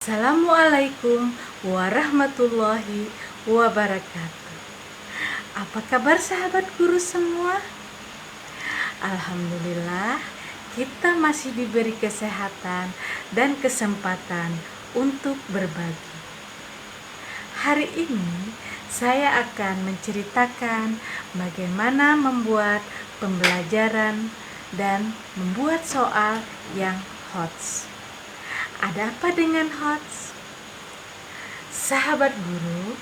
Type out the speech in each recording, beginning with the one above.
Assalamualaikum warahmatullahi wabarakatuh. Apa kabar sahabat guru semua? Alhamdulillah, kita masih diberi kesehatan dan kesempatan untuk berbagi. Hari ini saya akan menceritakan bagaimana membuat pembelajaran dan membuat soal yang HOTS. Ada apa dengan HOTS? Sahabat guru,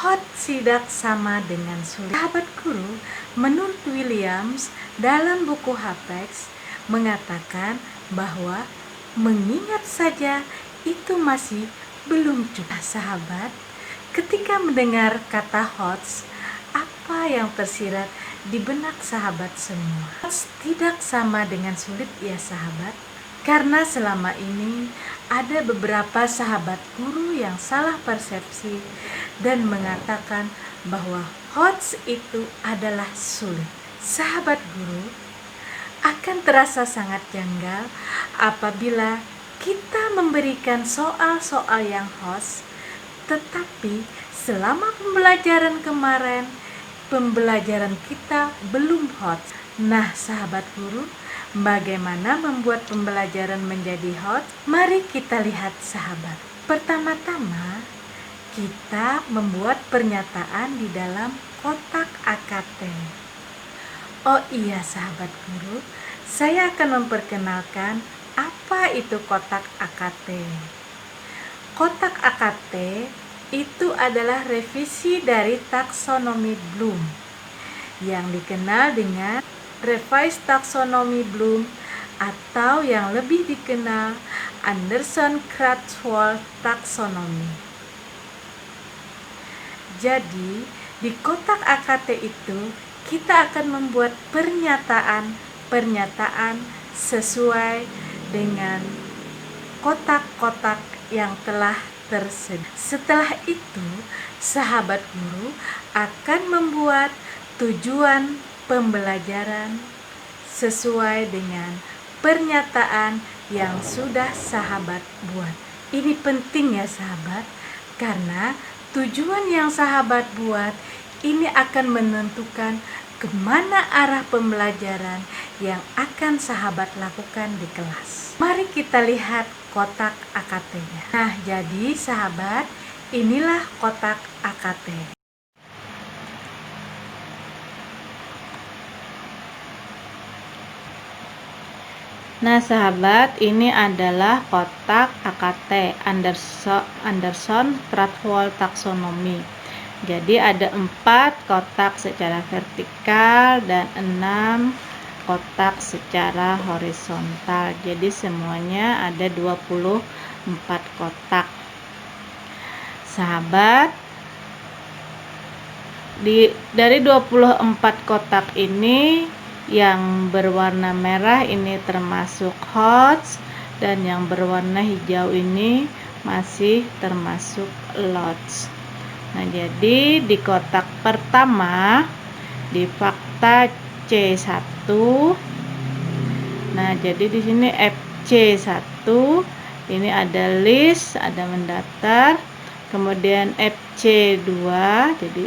HOTS tidak sama dengan sulit. Sahabat guru, menurut Williams dalam buku Hapex mengatakan bahwa mengingat saja itu masih belum cukup. Sahabat, ketika mendengar kata HOTS, apa yang tersirat di benak sahabat semua? HOTS tidak sama dengan sulit ya sahabat. Karena selama ini ada beberapa sahabat guru yang salah persepsi dan mengatakan bahwa HOTS itu adalah sulit. Sahabat guru, akan terasa sangat janggal apabila kita memberikan soal-soal yang HOTS, tetapi selama pembelajaran kemarin, pembelajaran kita belum HOTS. Nah, sahabat guru, bagaimana membuat pembelajaran menjadi HOTS? Mari kita lihat sahabat. Pertama-tama, kita membuat pernyataan di dalam kotak AKT. Oh iya sahabat guru, saya akan memperkenalkan apa itu kotak AKT. Kotak AKT itu adalah revisi dari taksonomi Bloom yang dikenal dengan Revised Taxonomy Bloom atau yang lebih dikenal Anderson-Krathwohl Taxonomy. Jadi, di kotak AKT itu kita akan membuat pernyataan sesuai dengan kotak-kotak yang telah tersedia. Setelah itu, sahabat guru akan membuat tujuan pembelajaran sesuai dengan pernyataan yang sudah sahabat buat. Ini penting ya sahabat, karena tujuan yang sahabat buat ini akan menentukan kemana arah pembelajaran yang akan sahabat lakukan di kelas. Mari kita lihat kotak AKT-nya. Nah, jadi sahabat, inilah kotak AKT. Nah sahabat, ini adalah kotak AKT Anderson-Krathwohl Taxonomy. Jadi ada 4 kotak secara vertikal dan 6 kotak secara horizontal. Jadi semuanya ada 24 kotak. Sahabat, dari 24 kotak ini yang berwarna merah ini termasuk HOTS dan yang berwarna hijau ini masih termasuk LOTS. Nah, jadi di kotak pertama di fakta C1. Nah, jadi di sini FC1 ini ada list, ada mendaftar. Kemudian FC2, jadi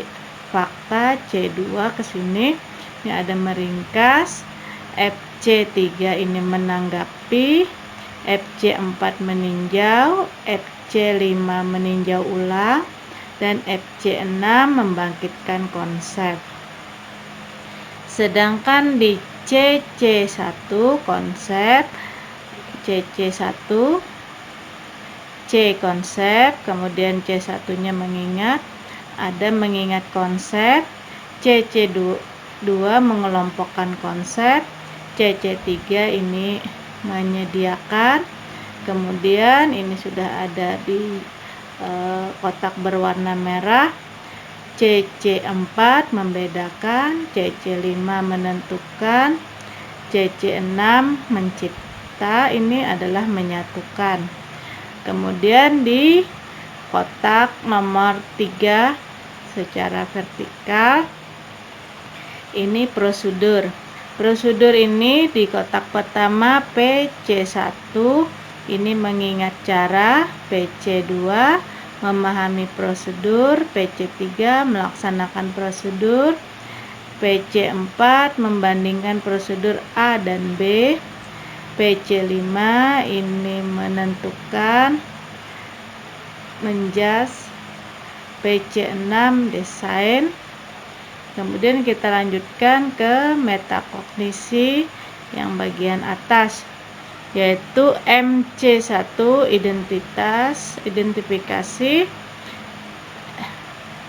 fakta C2 ke sini. Ini ada meringkas, FC3 ini menanggapi, FC4 meninjau, FC5 meninjau ulang, dan FC6 membangkitkan konsep. Sedangkan di CC1 konsep, CC1 C konsep, kemudian C1-nya mengingat, ada mengingat konsep, CC2 mengelompokkan konsep, CC3 ini menyediakan, kemudian ini sudah ada di kotak berwarna merah, CC4 membedakan, CC5 menentukan, CC6 mencipta, ini adalah menyatukan. Kemudian di kotak nomor 3 secara vertikal, ini prosedur. Prosedur ini di kotak pertama PC1 ini mengingat cara, PC2 memahami prosedur, PC3 melaksanakan prosedur, PC4 membandingkan prosedur A dan B, PC5 ini menentukan, menjas, PC6 desain. Kemudian kita lanjutkan ke metakognisi yang bagian atas, yaitu MC1 identifikasi,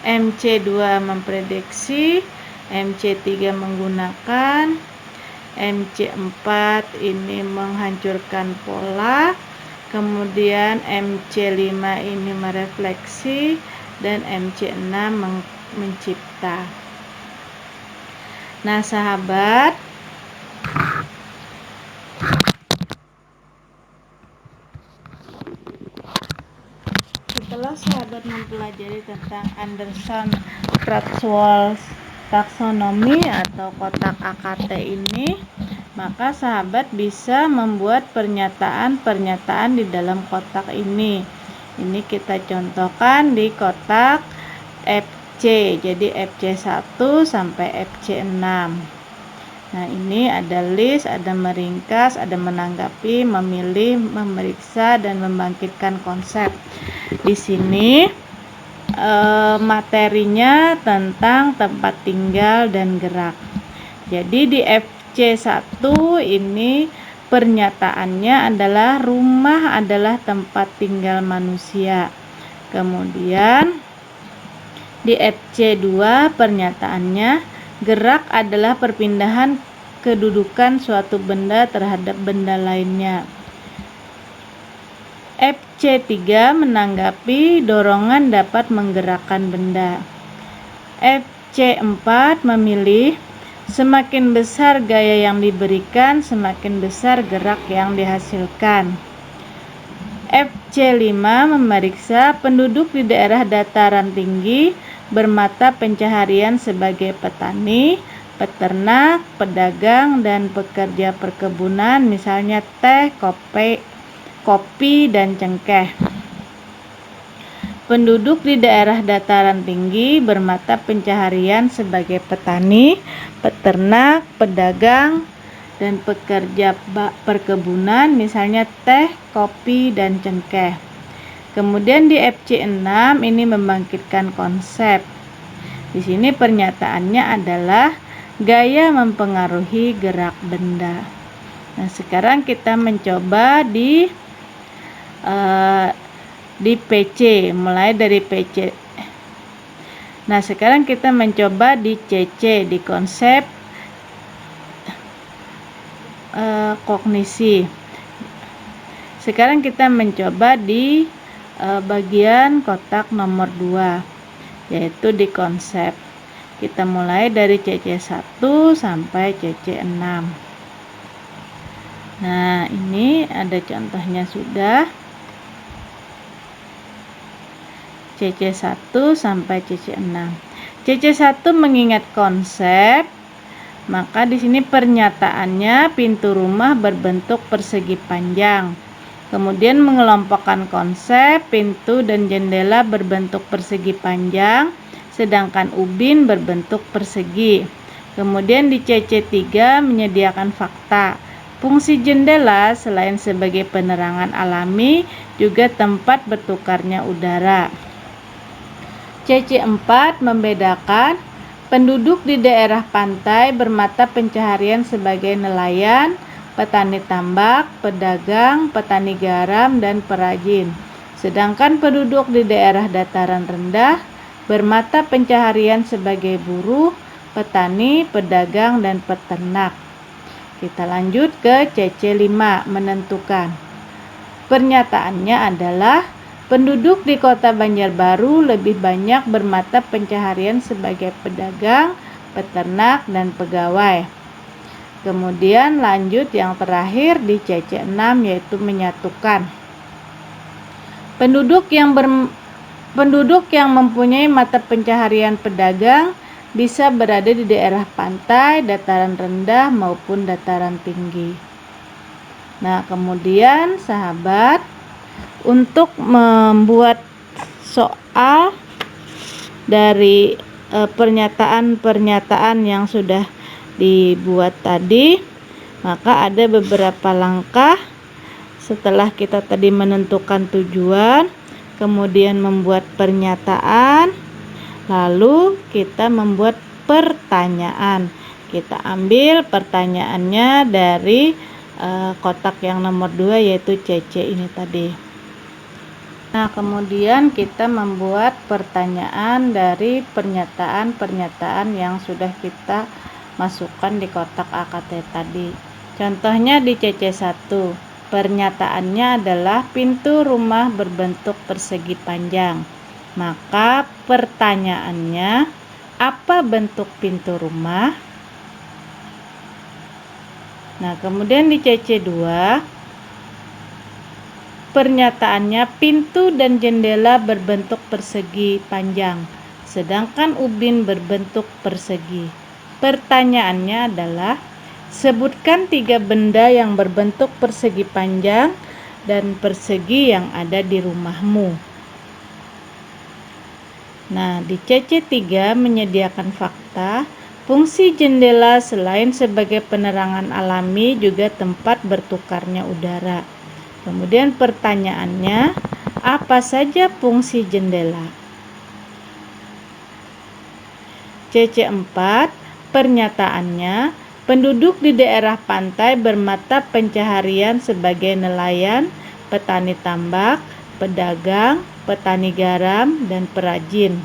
MC2 memprediksi, MC3 menggunakan, MC4 ini menghancurkan pola, kemudian MC5 ini merefleksi, dan MC6 mencipta. Nah, sahabat, setelah sahabat mempelajari tentang Anderson-Krathwohl taksonomi atau kotak AKT ini, maka sahabat bisa membuat pernyataan-pernyataan di dalam kotak ini. Ini kita contohkan di kotak FC, jadi FC1 sampai FC6. Nah, ini ada list, ada meringkas, ada menanggapi, memilih, memeriksa, dan membangkitkan konsep. Di sini materinya tentang tempat tinggal dan gerak. Jadi di FC1 ini pernyataannya adalah rumah adalah tempat tinggal manusia. Kemudian di FC2 pernyataannya gerak adalah perpindahan kedudukan suatu benda terhadap benda lainnya. FC3 menanggapi dorongan dapat menggerakkan benda. FC4 memilih semakin besar gaya yang diberikan, semakin besar gerak yang dihasilkan. FC5 memeriksa penduduk di daerah dataran tinggi bermata pencaharian sebagai petani, peternak, pedagang, dan pekerja perkebunan, misalnya teh, kopi, dan cengkeh. Penduduk di daerah dataran tinggi bermata pencaharian sebagai petani, peternak, pedagang, dan pekerja perkebunan, misalnya teh, kopi, dan cengkeh. Kemudian di FC6 ini membangkitkan konsep. Di sini pernyataannya adalah gaya mempengaruhi gerak benda. Nah, sekarang kita mencoba di PC, mulai dari PC. Nah, sekarang kita mencoba di CC, di konsep kognisi. Sekarang kita mencoba di bagian kotak nomor 2, yaitu di konsep. Kita mulai dari CC1 sampai CC6. Nah, ini ada contohnya sudah. CC1 sampai CC6. CC1 mengingat konsep, maka di sini pernyataannya pintu rumah berbentuk persegi panjang. Kemudian mengelompokkan konsep, pintu dan jendela berbentuk persegi panjang, sedangkan ubin berbentuk persegi. Kemudian di CC3 menyediakan fakta. Fungsi jendela selain sebagai penerangan alami, juga tempat bertukarnya udara. CC4 membedakan penduduk di daerah pantai bermata pencaharian sebagai nelayan, petani tambak, pedagang, petani garam, dan perajin. Sedangkan penduduk di daerah dataran rendah bermata pencaharian sebagai buruh, petani, pedagang, dan peternak. Kita lanjut ke CC5, menentukan. Pernyataannya adalah penduduk di kota Banjarbaru lebih banyak bermata pencaharian sebagai pedagang, peternak, dan pegawai. Kemudian lanjut yang terakhir di CC6, yaitu menyatukan. Penduduk yang mempunyai mata pencaharian pedagang bisa berada di daerah pantai, dataran rendah, maupun dataran tinggi. Nah, kemudian sahabat, untuk membuat soal dari pernyataan-pernyataan yang sudah dibuat tadi, maka ada beberapa langkah. Setelah kita tadi menentukan tujuan, kemudian membuat pernyataan, lalu kita membuat pertanyaan. Kita ambil pertanyaannya dari kotak yang nomor 2, yaitu CC ini tadi. Nah, kemudian kita membuat pertanyaan dari pernyataan-pernyataan yang sudah kita masukkan di kotak AKT tadi. Contohnya di CC1, pernyataannya adalah pintu rumah berbentuk persegi panjang. Maka pertanyaannya, apa bentuk pintu rumah? Nah, kemudian di CC2, pernyataannya pintu dan jendela berbentuk persegi panjang, sedangkan ubin berbentuk persegi. Pertanyaannya adalah, sebutkan 3 benda yang berbentuk persegi panjang dan persegi yang ada di rumahmu. Nah, di CC3 menyediakan fakta. Fungsi jendela selain sebagai penerangan alami juga tempat bertukarnya udara. Kemudian pertanyaannya, apa saja fungsi jendela? CC4, pernyataannya, penduduk di daerah pantai bermata pencaharian sebagai nelayan, petani tambak, pedagang, petani garam, dan perajin.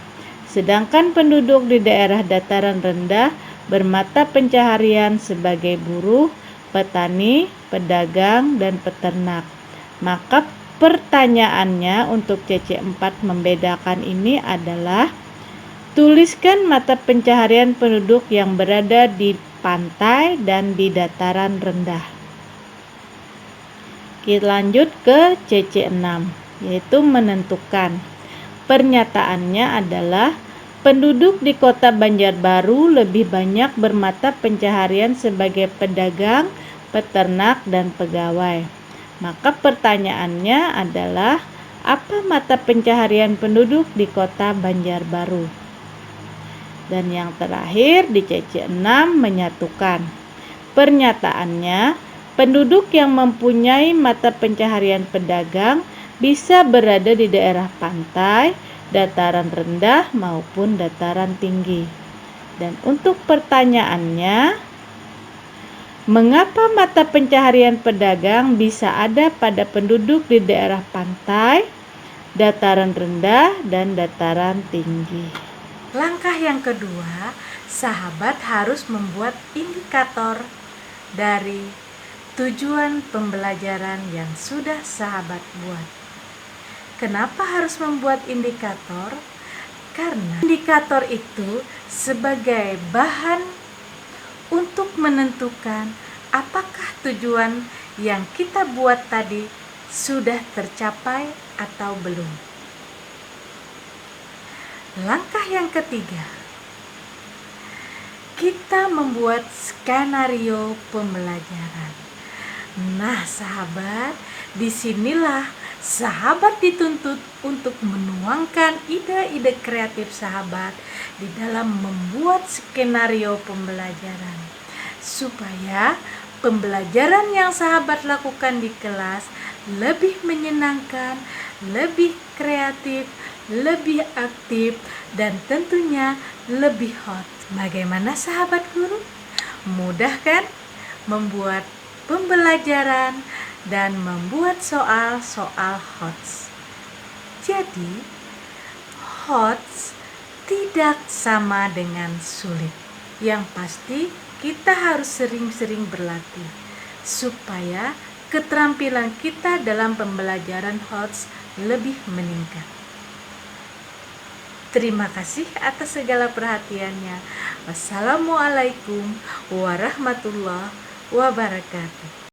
Sedangkan penduduk di daerah dataran rendah bermata pencaharian sebagai buruh, petani, pedagang, dan peternak. Maka pertanyaannya untuk CC4 membedakan ini adalah, tuliskan mata pencaharian penduduk yang berada di pantai dan di dataran rendah. Kita lanjut ke CC6, yaitu menentukan. Pernyataannya adalah, penduduk di kota Banjarbaru lebih banyak bermata pencaharian sebagai pedagang, peternak, dan pegawai. Maka pertanyaannya adalah, apa mata pencaharian penduduk di kota Banjarbaru? Dan yang terakhir di CC6 menyatukan. Pernyataannya, penduduk yang mempunyai mata pencaharian pedagang bisa berada di daerah pantai, dataran rendah, maupun dataran tinggi. Dan untuk pertanyaannya, mengapa mata pencaharian pedagang bisa ada pada penduduk di daerah pantai, dataran rendah, dan dataran tinggi? Langkah yang kedua, sahabat harus membuat indikator dari tujuan pembelajaran yang sudah sahabat buat. Kenapa harus membuat indikator? Karena indikator itu sebagai bahan untuk menentukan apakah tujuan yang kita buat tadi sudah tercapai atau belum. Langkah yang ketiga, kita membuat skenario pembelajaran. Nah, sahabat, disinilah sahabat dituntut untuk menuangkan ide-ide kreatif sahabat di dalam membuat skenario pembelajaran, supaya pembelajaran yang sahabat lakukan di kelas lebih menyenangkan, lebih kreatif, lebih aktif, dan tentunya lebih hot. Bagaimana sahabat guru? Mudah kan membuat pembelajaran dan membuat soal-soal HOTS. Jadi, HOTS tidak sama dengan sulit. Yang pasti kita harus sering-sering berlatih supaya keterampilan kita dalam pembelajaran HOTS lebih meningkat. Terima kasih atas segala perhatiannya. Wassalamualaikum warahmatullahi wabarakatuh.